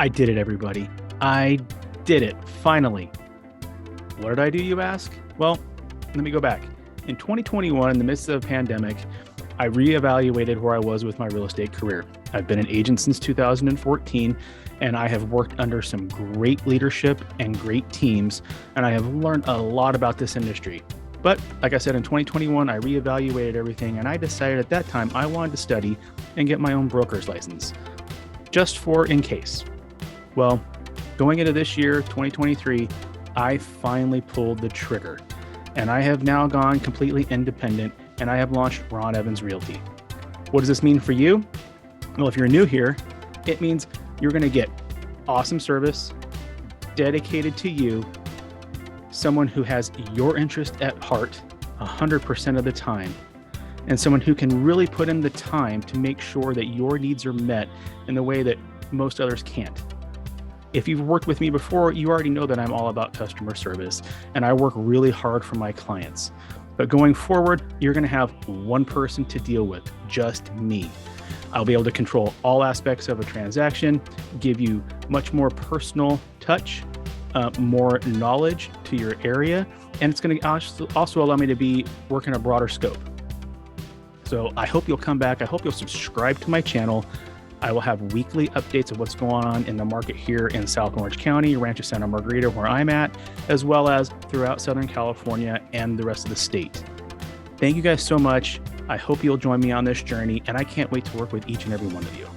I did it, everybody. I did it, finally. What did I do, you ask? Well, let me go back. In 2021, in the midst of a pandemic, I reevaluated where I was with my real estate career. I've been an agent since 2014, and I have worked under some great leadership and great teams, and I have learned a lot about this industry. But like I said, in 2021, I reevaluated everything, and I decided at that time I wanted to study and get my own broker's license, just for in case. Well, going into this year, 2023, I finally pulled the trigger, and I have now gone completely independent, and I have launched Ron Evans Realty. What does this mean for you? Well, if you're new here, it means you're going to get awesome service, dedicated to you, someone who has your interest at heart 100% of the time, and someone who can really put in the time to make sure that your needs are met in the way that most others can't. If you've worked with me before, you already know that I'm all about customer service, and I work really hard for my clients. But going forward, you're going to have one person to deal with, just me. I'll be able to control all aspects of a transaction, give you much more personal touch, more knowledge to your area, and it's going to also allow me to be working a broader scope. So I hope you'll come back. I hope you'll subscribe to my channel. I will have weekly updates of what's going on in the market here in South Orange County, Rancho Santa Margarita, where I'm at, as well as throughout Southern California and the rest of the state. Thank you guys so much. I hope you'll join me on this journey, and I can't wait to work with each and every one of you.